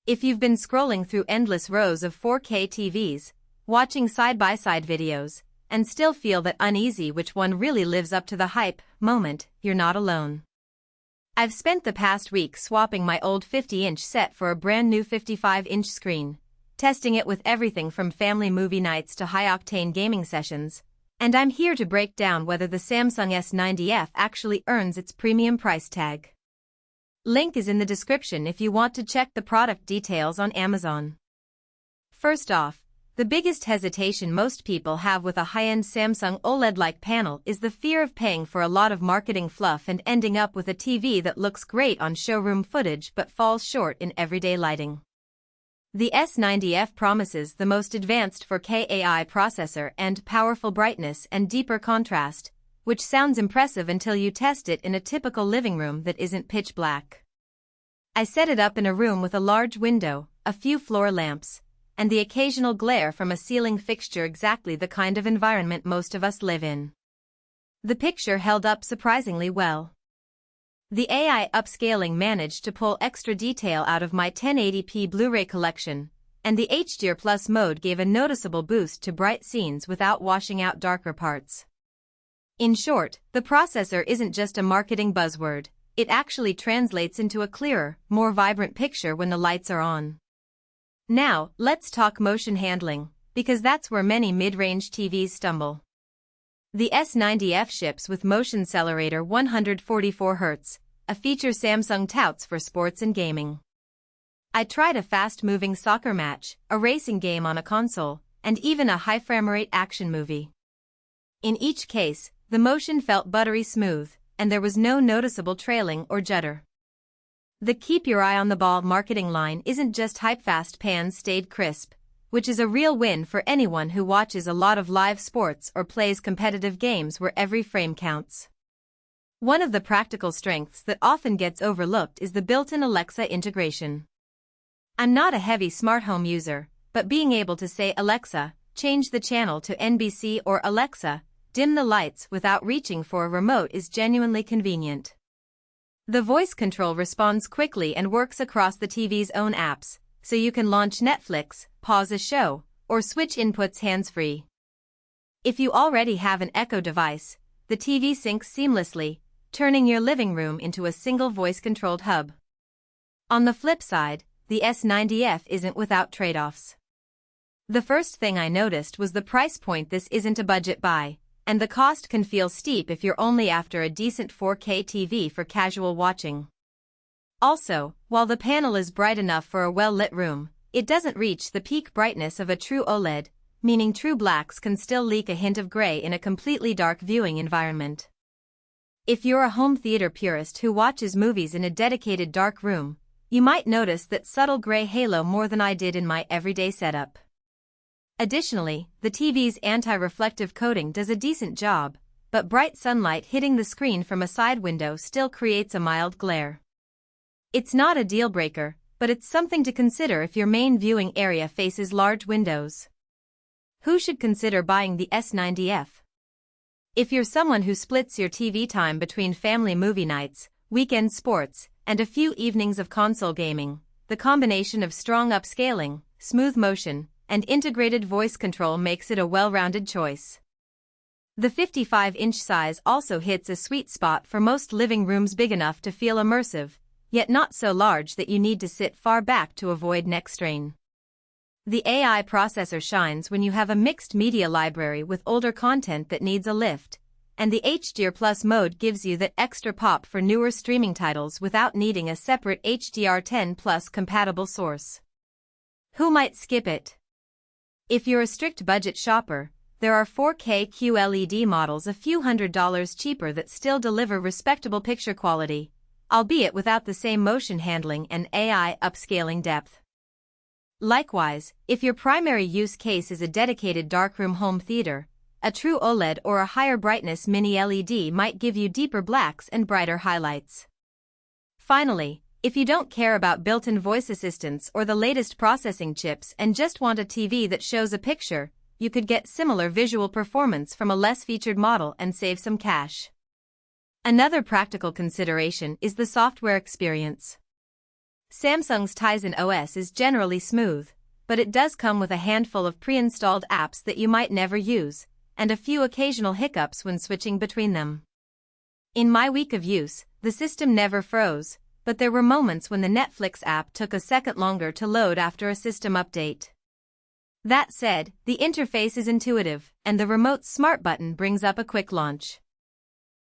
If you've been scrolling through endless rows of 4K TVs, watching side-by-side videos, and still feel that uneasy which one really lives up to the hype moment, you're not alone. I've spent the past week swapping my old 50-inch set for a brand new 55-inch screen, testing it with everything from family movie nights to high-octane gaming sessions, and I'm here to break down whether the Samsung S90F actually earns its premium price tag. Link is in the description if you want to check the product details on Amazon. First off, the biggest hesitation most people have with a high-end Samsung OLED-like panel is the fear of paying for a lot of marketing fluff and ending up with a TV that looks great on showroom footage but falls short in everyday lighting. The S90F promises the most advanced 4K AI processor and powerful brightness and deeper contrast, which sounds impressive until you test it in a typical living room that isn't pitch black. I set it up in a room with a large window, a few floor lamps, and the occasional glare from a ceiling fixture, exactly the kind of environment most of us live in. The picture held up surprisingly well. The AI upscaling managed to pull extra detail out of my 1080p Blu-ray collection, and the HDR+ mode gave a noticeable boost to bright scenes without washing out darker parts. In short, the processor isn't just a marketing buzzword, it actually translates into a clearer, more vibrant picture when the lights are on. Now, let's talk motion handling, because that's where many mid-range TVs stumble. The S90F ships with Xcelerator 144Hz, a feature Samsung touts for sports and gaming. I tried a fast-moving soccer match, a racing game on a console, and even a high frame rate action movie. In each case, the motion felt buttery smooth, and there was no noticeable trailing or judder. The keep your eye on the ball marketing line isn't just hype, fast pans stayed crisp, which is a real win for anyone who watches a lot of live sports or plays competitive games where every frame counts. One of the practical strengths that often gets overlooked is the built-in Alexa integration. I'm not a heavy smart home user, but being able to say, "Alexa, change the channel to NBC," or "Alexa, dim the lights," without reaching for a remote is genuinely convenient. The voice control responds quickly and works across the TV's own apps, so you can launch Netflix, pause a show, or switch inputs hands-free. If you already have an Echo device, the TV syncs seamlessly, turning your living room into a single voice-controlled hub. On the flip side, the S90F isn't without trade-offs. The first thing I noticed was the price point. This isn't a budget buy, and the cost can feel steep if you're only after a decent 4K TV for casual watching. Also, while the panel is bright enough for a well-lit room, it doesn't reach the peak brightness of a true OLED, meaning true blacks can still leak a hint of gray in a completely dark viewing environment. If you're a home theater purist who watches movies in a dedicated dark room, you might notice that subtle gray halo more than I did in my everyday setup. Additionally, the TV's anti-reflective coating does a decent job, but bright sunlight hitting the screen from a side window still creates a mild glare. It's not a deal-breaker, but it's something to consider if your main viewing area faces large windows. Who should consider buying the S90F? If you're someone who splits your TV time between family movie nights, weekend sports, and a few evenings of console gaming, the combination of strong upscaling, smooth motion, and integrated voice control makes it a well-rounded choice. The 55-inch size also hits a sweet spot for most living rooms, big enough to feel immersive, yet not so large that you need to sit far back to avoid neck strain. The AI processor shines when you have a mixed media library with older content that needs a lift, and the HDR+ mode gives you that extra pop for newer streaming titles without needing a separate HDR10+ compatible source. Who might skip it? If you're a strict budget shopper, there are 4K QLED models a few $100s cheaper that still deliver respectable picture quality, albeit without the same motion handling and AI upscaling depth. Likewise, if your primary use case is a dedicated darkroom home theater, a true OLED or a higher brightness mini LED might give you deeper blacks and brighter highlights. Finally, if you don't care about built-in voice assistants or the latest processing chips and just want a TV that shows a picture, you could get similar visual performance from a less featured model and save some cash. Another practical consideration is the software experience. Samsung's Tizen OS is generally smooth, but it does come with a handful of pre-installed apps that you might never use, and a few occasional hiccups when switching between them. In my week of use, the system never froze, but there were moments when the Netflix app took a second longer to load after a system update. That said, the interface is intuitive, and the remote smart button brings up a quick launch.